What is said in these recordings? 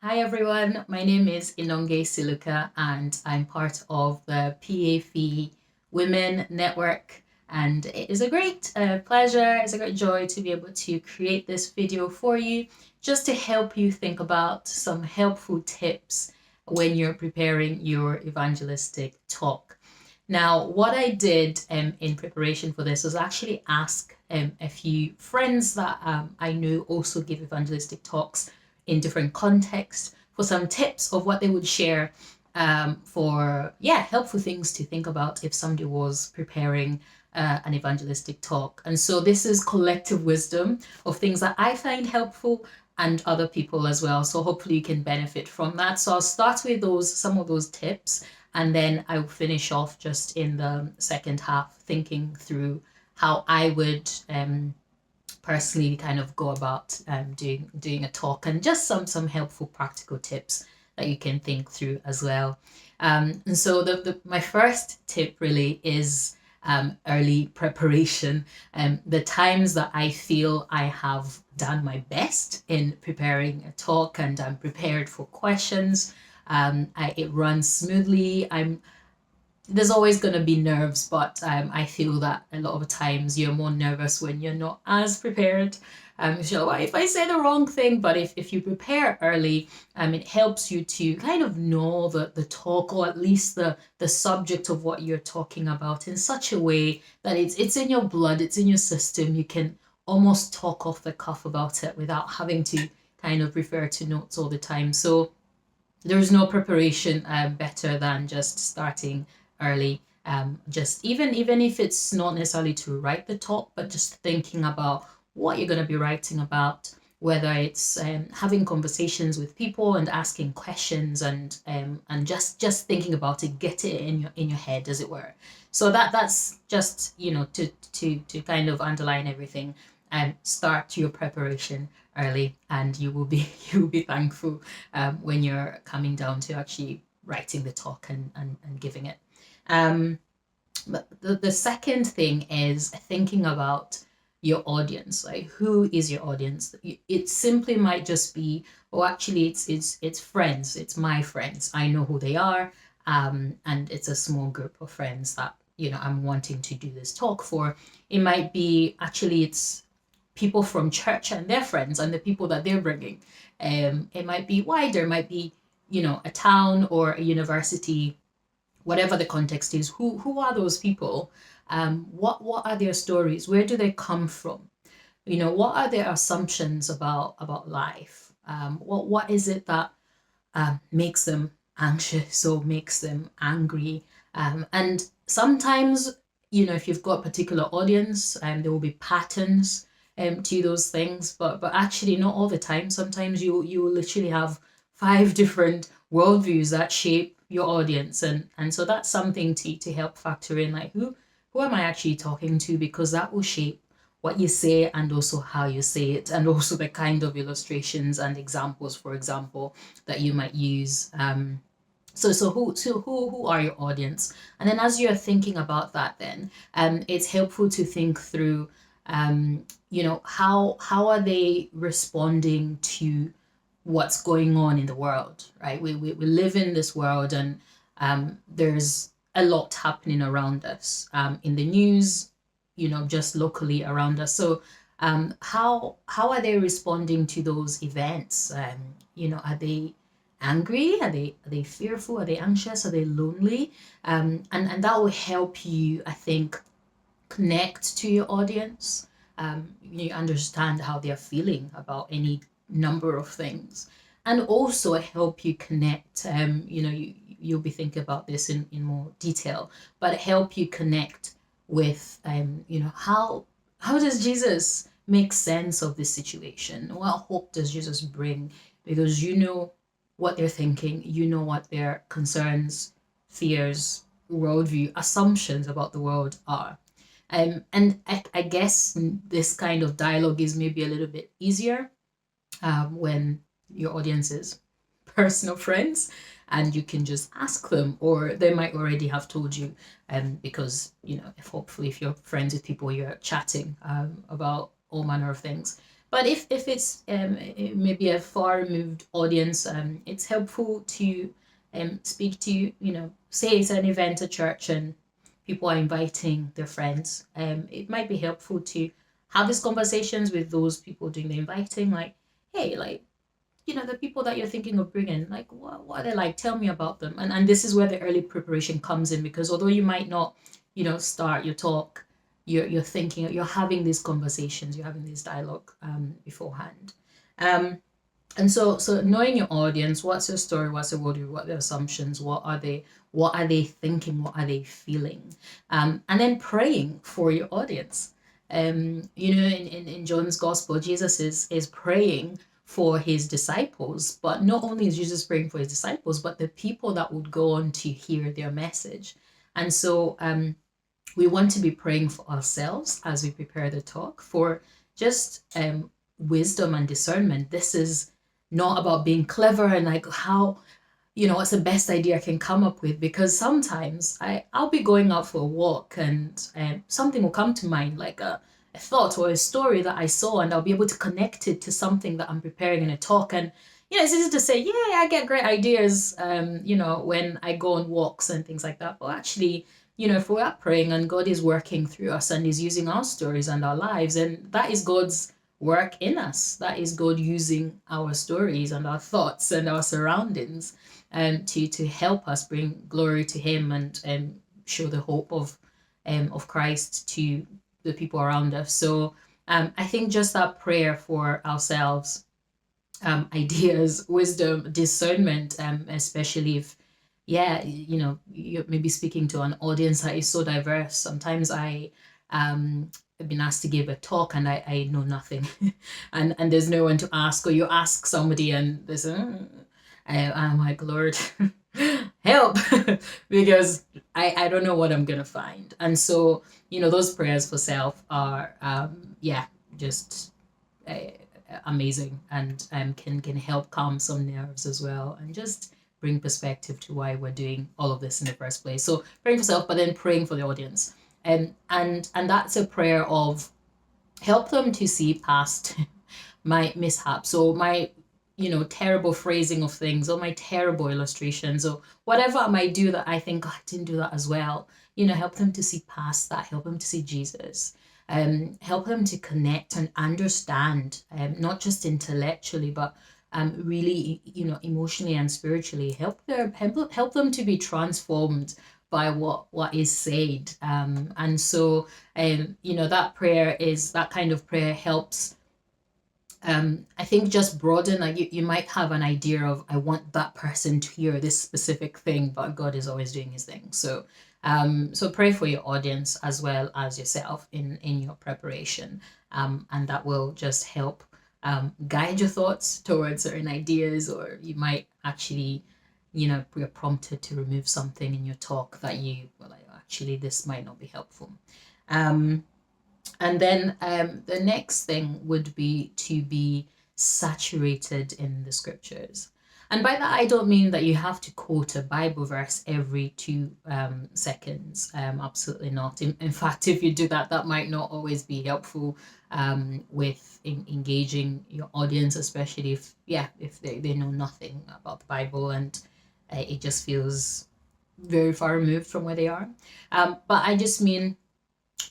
Hi everyone, my name is Inonge Siluka and I'm part of the PAFE Women Network, and it is a great pleasure, it's a great joy to be able to create this video for you just to help you think about some helpful tips when you're preparing your evangelistic talk. Now, what I did in preparation for this was actually ask a few friends that I know also give evangelistic talks in different contexts for some tips of what they would share for, helpful things to think about if somebody was preparing an evangelistic talk. And so this is collective wisdom of things that I find helpful and other people as well. So hopefully you can benefit from that. So I'll start with some of those tips, and then I'll finish off just in the second half thinking through how I would personally kind of go about doing a talk, and just some helpful practical tips that you can think through as well. And so my first tip really is early preparation. The times that I feel I have done my best in preparing a talk and I'm prepared for questions, it runs smoothly. There's always going to be nerves, but I feel that a lot of times you're more nervous when you're not as prepared. So if I say the wrong thing, but if you prepare early, it helps you to kind of know the talk, or at least the subject of what you're talking about, in such a way that it's in your blood, it's in your system. You can almost talk off the cuff about it without having to kind of refer to notes all the time. So there's no preparation better than just starting early. Just even if it's not necessarily to write the talk, but just thinking about what you're going to be writing about, whether it's having conversations with people and asking questions, and just thinking about it, get it in your head, as it were. So that's just, to kind of underline everything, and start your preparation early, and you will be you will be thankful when you're coming down to actually writing the talk and giving it. Um, but the second thing is thinking about your audience. Like, who is your audience? It simply might just be, oh, actually, it's friends. It's my friends. I know who they are, and it's a small group of friends that I'm wanting to do this talk for. It might be actually it's people from church and their friends and the people that they're bringing. It might be wider. It might be a town or a university, whatever the context is. Who are those people? What are their stories? Where do they come from? What are their assumptions about life? What is it that makes them anxious or makes them angry? And sometimes, if you've got a particular audience, there will be patterns to those things, but actually not all the time. Sometimes you will literally have five different worldviews that shape your audience, and so that's something to help factor in, like, who am I actually talking to, because that will shape what you say and also how you say it, and also the kind of illustrations and examples, for example, that you might use. So who are your audience? And then as you're thinking about that, then it's helpful to think through, how are they responding to what's going on in the world, right? We live in this world, and there's a lot happening around us, in the news, just locally around us. So how are they responding to those events? Are they angry? Are they fearful? Are they anxious? Are they lonely? And that will help you, I think, connect to your audience. You understand how they're feeling about any number of things, and also help you connect. You'll be thinking about this in more detail, but help you connect with, how does Jesus make sense of this situation? What hope does Jesus bring? Because what they're thinking, what their concerns, fears, worldview, assumptions about the world are. And I guess this kind of dialogue is maybe a little bit easier when your audience is personal friends, and you can just ask them, or they might already have told you, because if you're friends with people, you're chatting about all manner of things. But if it's maybe a far removed audience, it's helpful to speak to, say it's an event at church and people are inviting their friends. It might be helpful to have these conversations with those people doing the inviting, like, hey, like, the people that you're thinking of bringing, like, what are they like? Tell me about them. And this is where the early preparation comes in, because although you might not, start your talk, you're thinking, you're having these conversations, you're having this dialogue beforehand. And so knowing your audience, what's your story, what's your worldview, what are their assumptions, what are they thinking, what are they feeling, and then praying for your audience. In John's gospel, Jesus is praying for his disciples, but not only is Jesus praying for his disciples, but the people that would go on to hear their message. And so we want to be praying for ourselves as we prepare the talk, for just wisdom and discernment. This is not about being clever and like how, what's the best idea I can come up with, because sometimes I'll be going out for a walk and something will come to mind, like a thought or a story that I saw, and I'll be able to connect it to something that I'm preparing in a talk. And it's easy to say, yeah, I get great ideas, when I go on walks and things like that. But actually, if we are praying and God is working through us and is using our stories and our lives, and that is God's work in us. That is God using our stories and our thoughts and our surroundings to help us bring glory to Him and show the hope of Christ to the people around us. So I think just that prayer for ourselves, ideas, wisdom, discernment, especially if, yeah, you're maybe speaking to an audience that is so diverse. Sometimes I've been asked to give a talk and I know nothing, and there's no one to ask, or you ask somebody and there's I'm like, Lord, help, because I don't know what I'm gonna find. And so those prayers for self are just uh, amazing, and can help calm some nerves as well, and just bring perspective to why we're doing all of this in the first place. So praying for self, but then praying for the audience, and that's a prayer of help them to see past my mishaps, or my terrible phrasing of things, or my terrible illustrations, or whatever I might do that I think, oh, I didn't do that as well. Help them to see past that, help them to see Jesus, help them to connect and understand, not just intellectually, but really, emotionally and spiritually. Help them to be transformed by what is said. And so that kind of prayer helps, I think, just broaden. Like you might have an idea of, I want that person to hear this specific thing, but God is always doing his thing. So so pray for your audience as well as yourself in your preparation, and that will just help guide your thoughts towards certain ideas, or you might actually, you're prompted to remove something in your talk that you were like, actually, this might not be helpful. And then the next thing would be to be saturated in the scriptures. And by that, I don't mean that you have to quote a Bible verse every 2 seconds. Absolutely not. In fact, if you do that, that might not always be helpful with engaging your audience, especially if they know nothing about the Bible, and it just feels very far removed from where they are. But I just mean,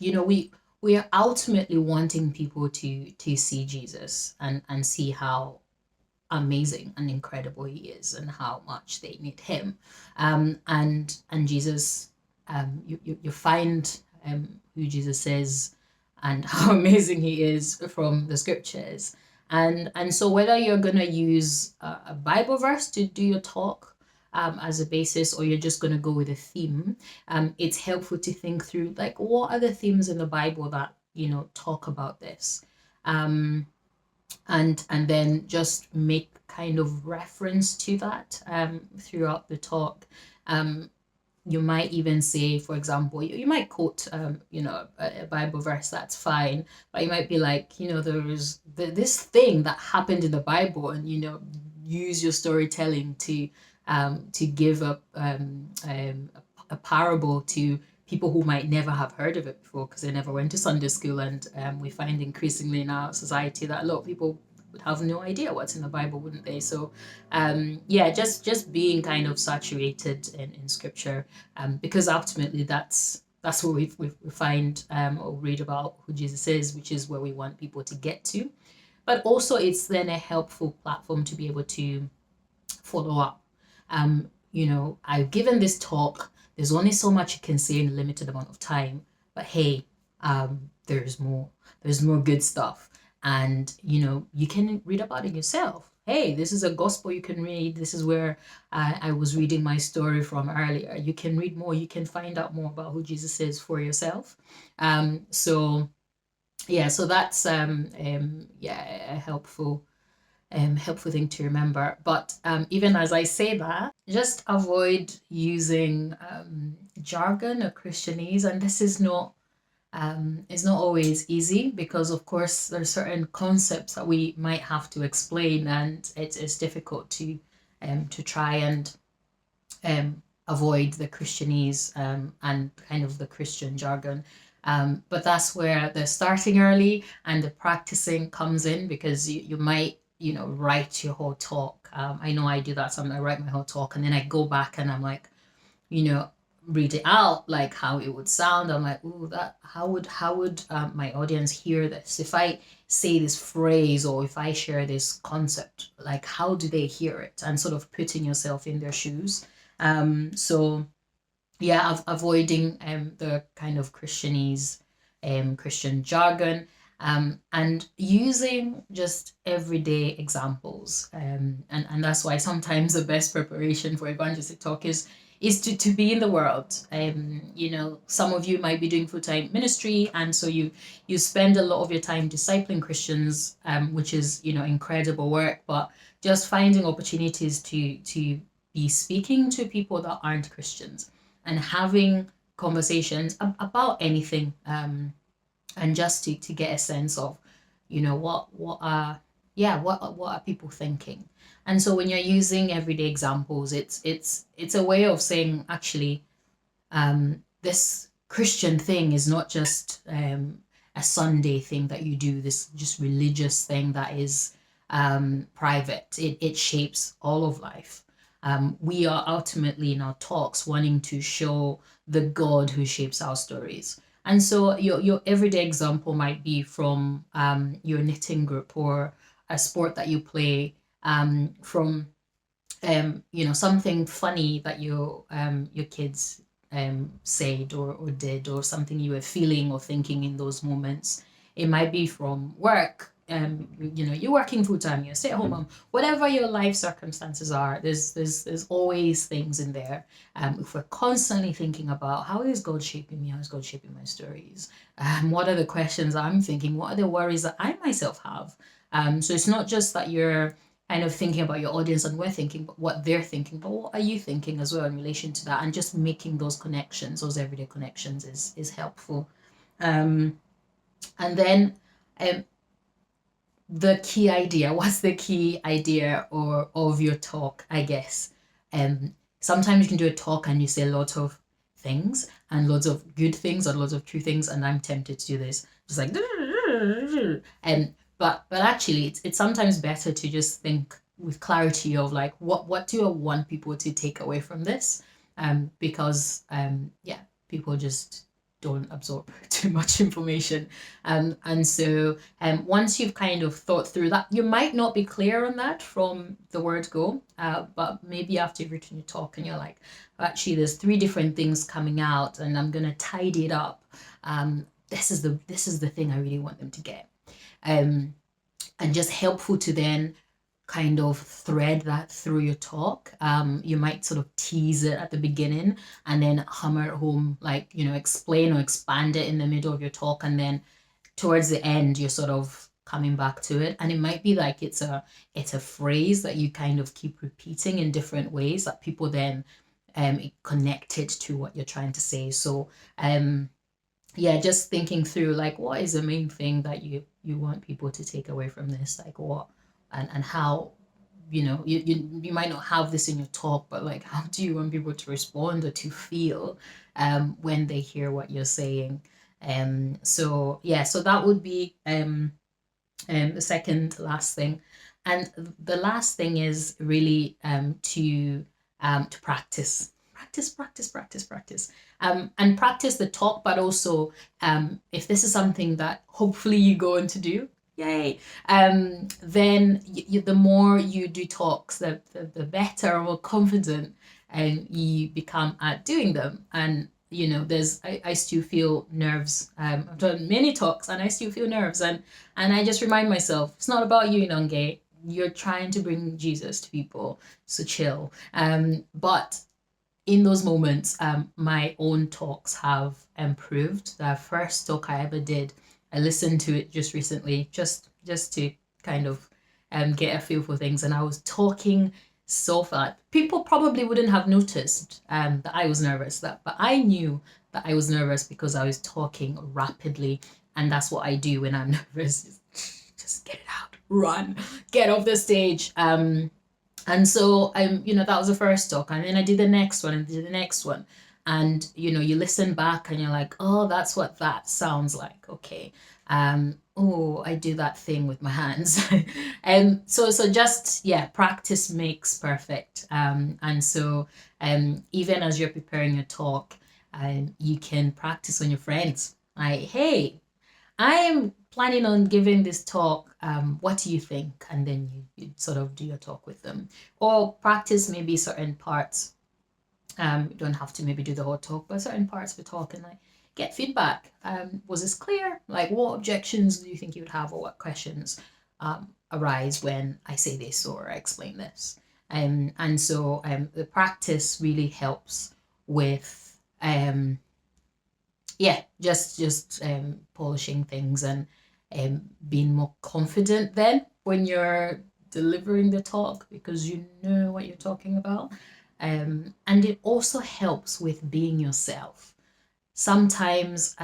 we are ultimately wanting people to see Jesus and see how amazing and incredible he is, and how much they need him. And Jesus, you find who Jesus is and how amazing he is from the scriptures. And so whether you're going to use a Bible verse to do your talk as a basis, or you're just going to go with a theme, it's helpful to think through, like, what are the themes in the Bible that talk about this, and then just make kind of reference to that throughout the talk. You might even say, for example, you might quote, a Bible verse, that's fine, but you might be like, there was this thing that happened in the Bible, and, use your storytelling to give a parable to people who might never have heard of it before because they never went to Sunday school. And we find increasingly in our society that a lot of people would have no idea what's in the Bible, wouldn't they? So, yeah, just being kind of saturated in scripture, because ultimately that's where we find or read about who Jesus is, which is where we want people to get to. But also, it's then a helpful platform to be able to follow up. I've given this talk. There's only so much you can say in a limited amount of time. But hey, there's more. There's more good stuff. And, you can read about it yourself. Hey, this is a gospel you can read. This is where I was reading my story from earlier. You can read more. You can find out more about who Jesus is for yourself. So that's a helpful thing to remember. But even as I say that, just avoid using jargon or Christianese, and this is not it's not always easy because, of course, there are certain concepts that we might have to explain, and it's difficult to try and avoid the Christianese and kind of the Christian jargon. But that's where the starting early and the practicing comes in, because you might, write your whole talk. I know I do that. So I write my whole talk and then I go back and I'm like, read it out, like how it would sound. I'm like, ooh, how would my audience hear this? If I say this phrase or if I share this concept, like how do they hear it? And sort of putting yourself in their shoes. So yeah, avoiding the kind of Christianese, Christian jargon, and using just everyday examples. And that's why sometimes the best preparation for evangelistic talk is to be in the world. Some of you might be doing full-time ministry, and so you spend a lot of your time discipling Christians, which is incredible work, but just finding opportunities to be speaking to people that aren't Christians and having conversations about anything, and just to get a sense of what are people thinking. And so when you're using everyday examples, it's a way of saying, actually, this Christian thing is not just a Sunday thing that you do, this just religious thing that is private. It shapes all of life. We are ultimately in our talks wanting to show the God who shapes our stories. And so your everyday example might be from your knitting group or a sport that you play, from something funny that your kids said or did, or something you were feeling or thinking in those moments. It might be from work. You're working full time, you're a stay-at-home mom, whatever your life circumstances are, there's always things in there. If we're constantly thinking about how is God shaping me, how is God shaping my stories, what are the questions I'm thinking, what are the worries that I myself have. So it's not just that you're kind of thinking about your audience and we're thinking but what they're thinking, but what are you thinking as well in relation to that, and just making those connections, those everyday connections is helpful. And then the key idea, what's the key idea or of your talk, I guess. Sometimes you can do a talk and you say a lot of things and lots of good things or lots of true things, and I'm tempted to do this, just like but actually it's sometimes better to just think with clarity of like, what do I want people to take away from this, because people just don't absorb too much information. And so once you've kind of thought through that, you might not be clear on that from the word go, but maybe after you've written your talk and you're like, actually there's 3 different things coming out and I'm going to tidy it up. This is the thing I really want them to get. And just helpful to then kind of thread that through your talk. You might sort of tease it at the beginning and then hammer it home, like, explain or expand it in the middle of your talk. And then towards the end, you're sort of coming back to it. And it might be like it's a phrase that you kind of keep repeating in different ways that people then connect it to what you're trying to say. So just thinking through like, what is the main thing that you want people to take away from this? Like what and how you might not have this in your talk, but like, how do you want people to respond or to feel when they hear what you're saying? So yeah, so that would be the second last thing. And the last thing is really to practice, practice, and practice the talk, but also if this is something that hopefully you go on to do, yay, then the more you do talks, the better or more confident you become at doing them. And I still feel nerves. I've done many talks and I still feel nerves, and I just remind myself, it's not about you, Inonge. You're trying to bring Jesus to people, so chill. But in those moments, my own talks have improved. The first talk I ever did, I listened to it just recently, just to kind of get a feel for things, and I was talking so fast. People probably wouldn't have noticed that I was nervous, but I knew that I was nervous because I was talking rapidly, and that's what I do when I'm nervous. Just get it out, run, get off the stage. And so that was the first talk, and then I did the next one and did the next one, and you listen back and you're like, oh, that's what that sounds like. Okay. Oh, I do that thing with my hands. And so just, yeah, practice makes perfect. And so even as you're preparing your talk, you can practice on your friends. Like, hey, I am planning on giving this talk. What do you think? And then you sort of do your talk with them, or practice maybe certain parts. You don't have to maybe do the whole talk, but certain parts of the talk, and like get feedback. Was this clear? Like, what objections do you think you would have, or what questions arise when I say this or I explain this? And so the practice really helps with just polishing things and being more confident then when you're delivering the talk, because you know what you're talking about. And it also helps with being yourself. Sometimes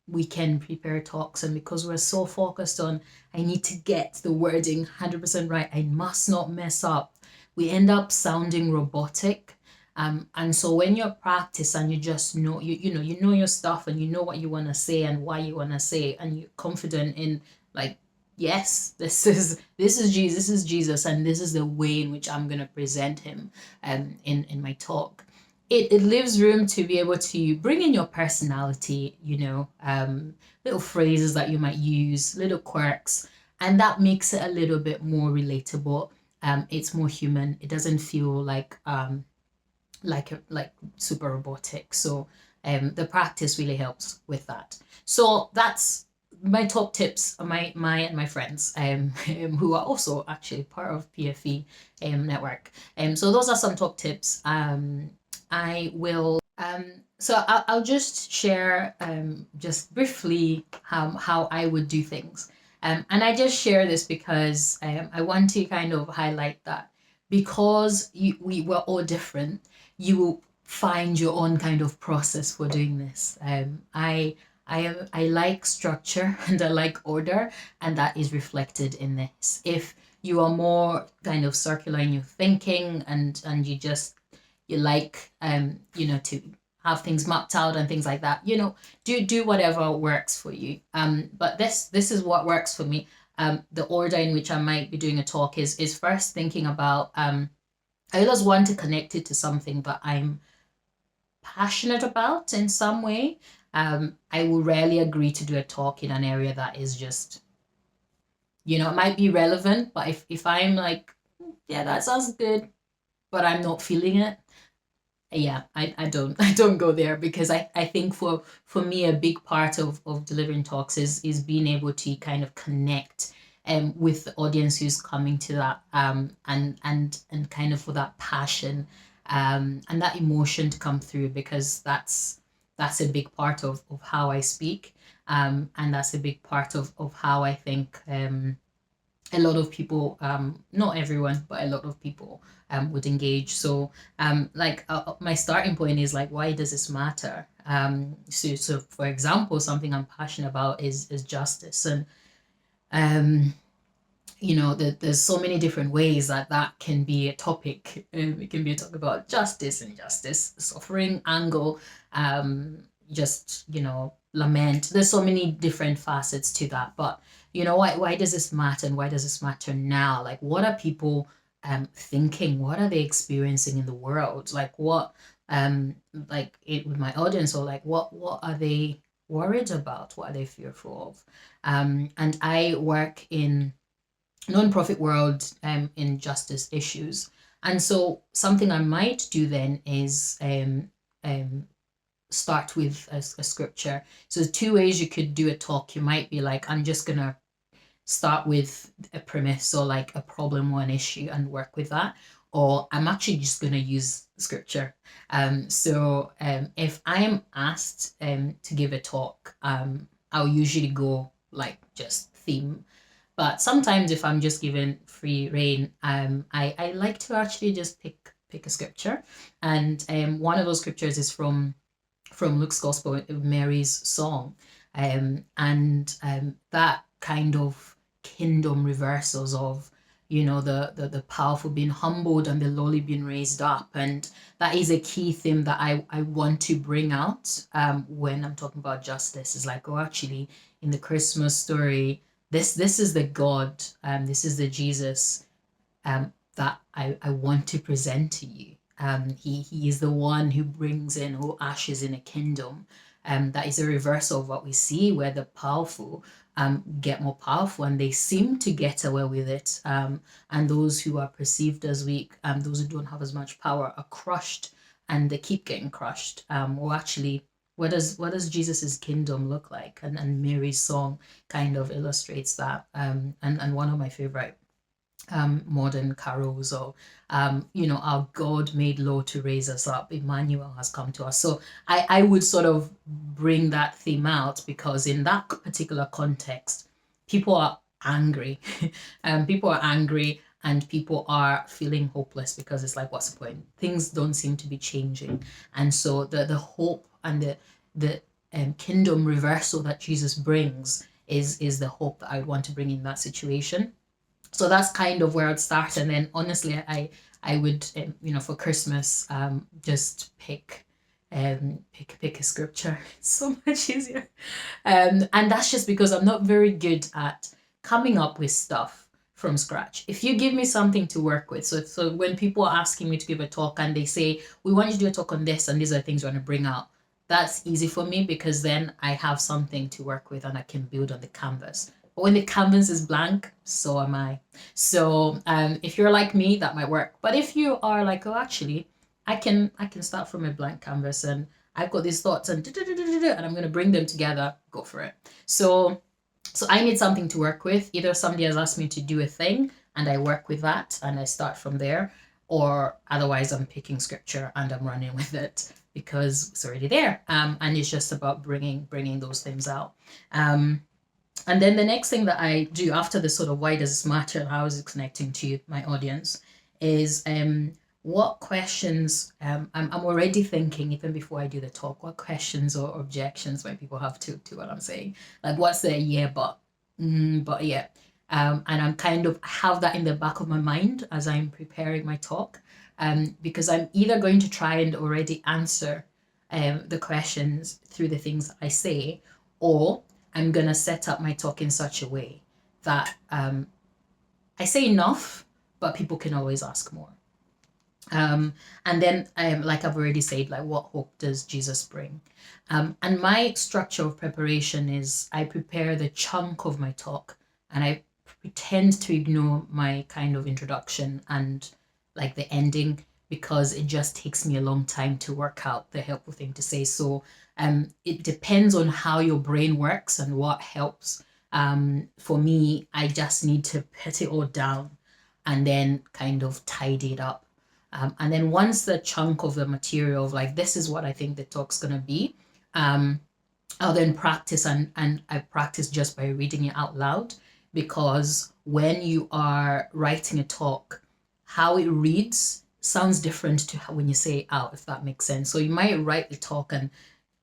we can prepare talks, and because we're so focused on, I need to get the wording 100% right, I must not mess up, we end up sounding robotic. And so when you practice and you just know, you know your stuff, and you know what you want to say and why you want to say, and you're confident in, like, yes, this is Jesus, and this is the way in which I'm going to present him in my talk. It leaves room to be able to bring in your personality, little phrases that you might use, little quirks, and that makes it a little bit more relatable. It's more human. It doesn't feel like super robotic. So the practice really helps with that. So that's my top tips. My and my friends who are also actually part of PFE network. So those are some top tips. I will so I'll just share just briefly how I would do things. And I just share this because I want to kind of highlight that because we were all different, you will find your own kind of process for doing this. I like structure and I like order, and that is reflected in this. If you are more kind of circular in your thinking, and you like to have things mapped out and things like that, do whatever works for you. But this is what works for me. The order in which I might be doing a talk is first thinking about I always want to connect it to something that I'm passionate about in some way. I will rarely agree to do a talk in an area that is just, it might be relevant, but if I'm like, yeah, that sounds good, but I'm not feeling it, yeah, I don't go there, because I think for me a big part of delivering talks is being able to kind of connect with the audience who's coming to that and kind of for that passion and that emotion to come through, because that's a big part of how I speak, and that's a big part of how I think a lot of people, not everyone, but a lot of people would engage. So my starting point is like, why does this matter? So for example, something I'm passionate about is justice, and there's so many different ways that can be a topic. It can be a talk about justice, injustice, suffering, angle, just, lament. There's so many different facets to that. But, why does this matter, and why does this matter now? Like, what are people thinking? What are they experiencing in the world? Like, what, with my audience, or like, what are they worried about? What are they fearful of? And I work in nonprofit world in justice issues. And so something I might do then is start with a scripture. So there's two ways you could do a talk. You might be like, I'm just gonna start with a premise or like a problem or an issue and work with that. Or I'm actually just gonna use scripture. If I'm asked to give a talk, I'll usually go like just theme. But sometimes if I'm just given free reign, I like to actually just pick a scripture. And one of those scriptures is from Luke's Gospel, Mary's song. That kind of kingdom reversals of, the powerful being humbled and the lowly being raised up. And that is a key theme that I want to bring out when I'm talking about justice. Is like, oh, actually, in the Christmas story, this is the God, this is the Jesus that I want to present to you. He is the one who brings in all ashes in a kingdom. That is a reversal of what we see, where the powerful get more powerful and they seem to get away with it. And those who are perceived as weak, those who don't have as much power, are crushed, and they keep getting crushed. Or actually, what does Jesus's kingdom look like? And Mary's song kind of illustrates that. And one of my favorite modern carols, or our God made low to raise us up, Emmanuel has come to us. So I would sort of bring that theme out, because in that particular context, people are angry. People are angry, and people are feeling hopeless, because it's like, what's the point? Things don't seem to be changing. And so the hope and the kingdom reversal that Jesus brings is the hope that I would want to bring in that situation. So that's kind of where I'd start. And then honestly, I would, for Christmas, just pick a scripture. It's so much easier. And that's just because I'm not very good at coming up with stuff from scratch. If you give me something to work with, so when people are asking me to give a talk and they say, we want you to do a talk on this, and these are the things we want to bring out, that's easy for me, because then I have something to work with and I can build on the canvas. But when the canvas is blank, so am I. So if you're like me, that might work. But if you are like, oh, actually, I can start from a blank canvas, and I've got these thoughts, and I'm going to bring them together, go for it. So I need something to work with. Either somebody has asked me to do a thing and I work with that and I start from there, or otherwise I'm picking scripture and I'm running with it because it's already there. And it's just about bringing those things out. And then the next thing that I do after the sort of why does this matter and how is it connecting to my audience is what questions I'm already thinking, even before I do the talk, what questions or objections might people have to what I'm saying. Like, what's the yeah, but yeah. And I'm kind of have that in the back of my mind as I'm preparing my talk, because I'm either going to try and already answer the questions through the things that I say, or I'm going to set up my talk in such a way that I say enough, but people can always ask more. And then, like I've already said, like, what hope does Jesus bring? And my structure of preparation is I prepare the chunk of my talk, and I pretend to ignore my kind of introduction and like the ending, because it just takes me a long time to work out the helpful thing to say. So it depends on how your brain works and what helps. For me, I just need to put it all down and then kind of tidy it up. And then once the chunk of the material of like, this is what I think the talk's going to be, I'll then practice, and I practice just by reading it out loud, because when you are writing a talk, how it reads sounds different to how when you say it out, if that makes sense. So you might write the talk and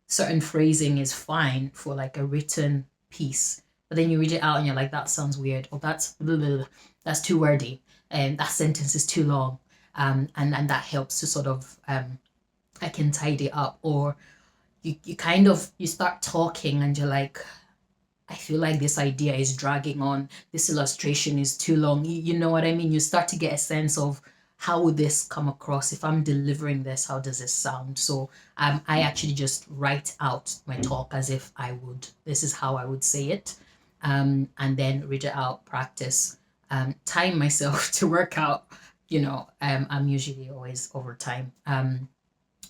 certain phrasing is fine for like a written piece, but then you read it out and you're like, that sounds weird, or that's blah, blah, blah. that's too wordy, and that sentence is too long. And that helps to sort of I can tidy up. Or you kind of you start talking and you're like, I feel like this idea is dragging on. This illustration is too long. You know what I mean? You start to get a sense of how would this come across if I'm delivering this? How does this sound? So I actually just write out my talk as if I would. This is how I would say it, and then read it out, practice, time myself to work out. I'm usually always over time.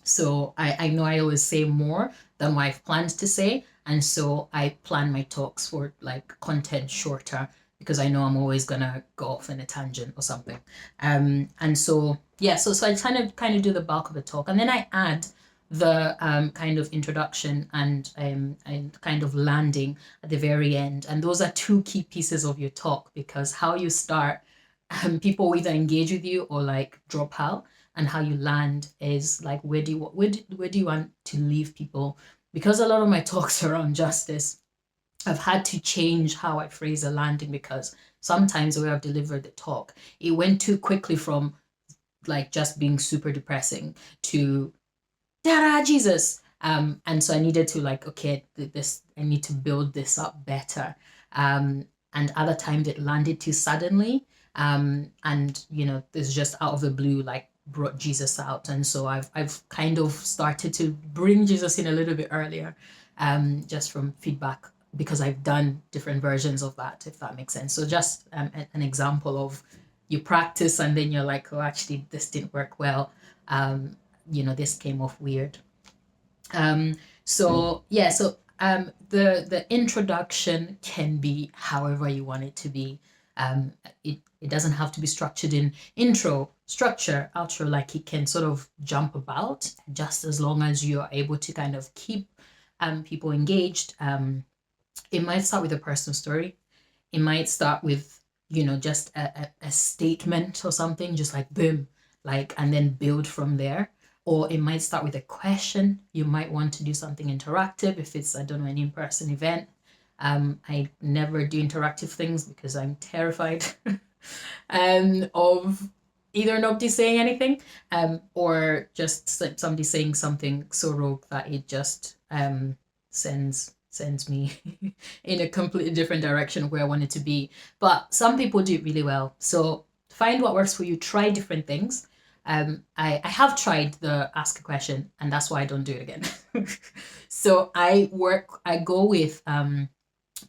So I know I always say more than what I've planned to say. And so I plan my talks for like content shorter because I know I'm always gonna go off in a tangent or something. And so yeah, so I kind of do the bulk of the talk, and then I add the kind of introduction and kind of landing at the very end. And those are two key pieces of your talk, because how you start, people either engage with you or like drop out, and how you land is like where do you want to leave people. Because a lot of my talks are on justice, I've had to change how I phrase a landing, because sometimes the way I've delivered the talk, it went too quickly from like just being super depressing to Dada Jesus. And so I needed to like, okay, this I need to build this up better. And other times it landed too suddenly. And this just out of the blue, like brought Jesus out. And so I've kind of started to bring Jesus in a little bit earlier, just from feedback, because I've done different versions of that, if that makes sense. So just an example of you practice and then you're like, oh, actually this didn't work well. This came off weird. So yeah, so the introduction can be however you want it to be. It doesn't have to be structured in intro, structure, outro. Like it can sort of jump about, just as long as you are able to kind of keep people engaged. It might start with a personal story. It might start with just a statement or something, just like boom, like, and then build from there. Or it might start with a question. You might want to do something interactive if it's, I don't know, an in-person event. I never do interactive things because I'm terrified of either nobody saying anything, or just somebody saying something so rogue that it just sends me in a completely different direction of where I want it to be. But some people do it really well. So find what works for you. Try different things. I have tried the ask a question, and that's why I don't do it again. So I go with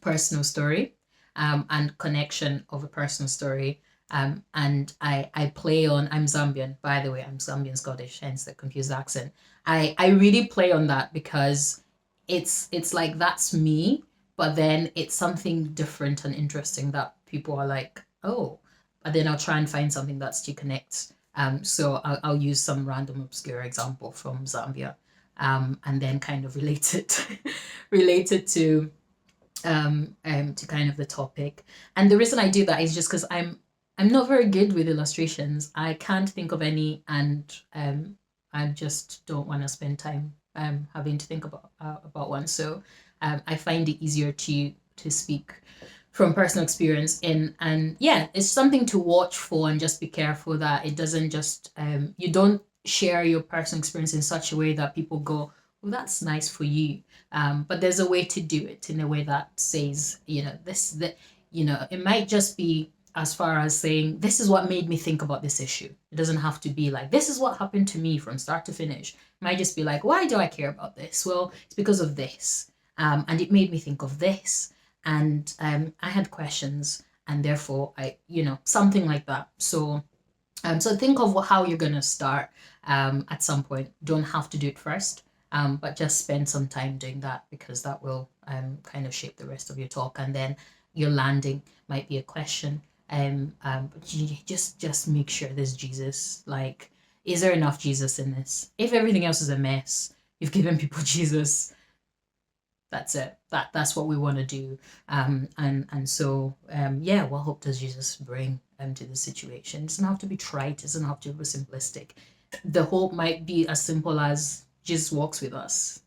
personal story, and connection of a personal story. And I play on, I'm Zambian, by the way, I'm Zambian Scottish, hence the confused accent. I really play on that because it's like that's me, but then it's something different and interesting that people are like, oh, but then I'll try and find something that's to connect. So I'll use some random obscure example from Zambia, and then kind of relate it to kind of the topic. And the reason I do that is just because I'm not very good with illustrations. I can't think of any, and I just don't want to spend time having to think about one. So I find it easier to speak from personal experience in, and yeah, it's something to watch for, and just be careful that it doesn't just you don't share your personal experience in such a way that people go, well, that's nice for you, but there's a way to do it in a way that says, it might just be as far as saying, this is what made me think about this issue. It doesn't have to be like, this is what happened to me from start to finish. It might just be like, why do I care about this? Well, it's because of this, and it made me think of this, and I had questions, and therefore something like that. So so think of how you're going to start at some point. Don't have to do it first, but just spend some time doing that, because that will kind of shape the rest of your talk. And then your landing might be a question, but you just make sure there's Jesus. Like, is there enough Jesus in this? If everything else is a mess, you've given people Jesus, that's it. That's what we want to do. And so yeah, what hope does Jesus bring to the situation? It doesn't have to be trite, it doesn't have to be simplistic. The hope might be as simple as Jesus walks with us.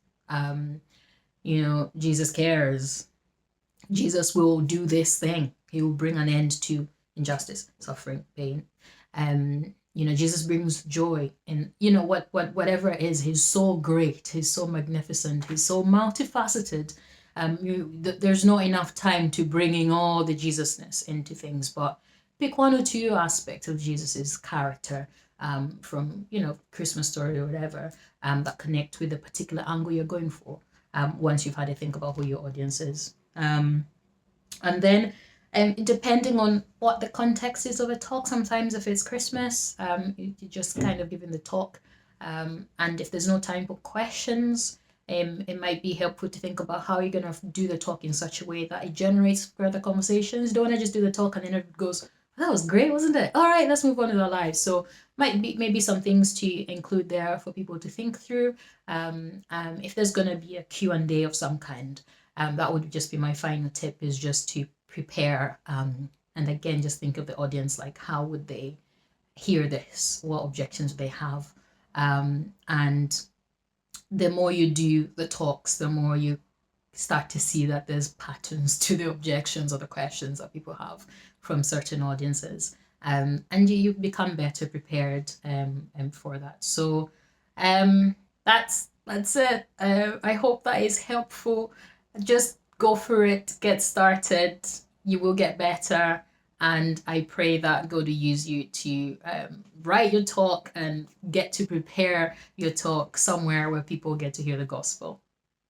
Jesus cares. Jesus will do this thing. He will bring an end to injustice, suffering, pain. Jesus brings joy in, whatever it is. He's so great. He's so magnificent. He's so multifaceted. There's not enough time to bringing all the Jesusness into things, but pick one or two aspects of Jesus's character, from, Christmas story or whatever, that connect with the particular angle you're going for, once you've had to think about who your audience is. And then, depending on what the context is of a talk, sometimes if it's Christmas, you just kind of giving the talk. And if there's no time for questions, it might be helpful to think about how you're going to do the talk in such a way that it generates further conversations. Don't want to just do the talk and then it goes, that was great, wasn't it? All right, let's move on with our lives. So might be maybe some things to include there for people to think through. If there's going to be a Q&A of some kind, that would just be my final tip, is just to prepare. And again, just think of the audience, like how would they hear this? What objections do they have? And the more you do the talks, the more you start to see that there's patterns to the objections or the questions that people have from certain audiences. And you become better prepared for that. So that's it. I hope that is helpful. Just go for it, get started. You will get better. And I pray that God will use you to write your talk and get to prepare your talk somewhere where people get to hear the gospel.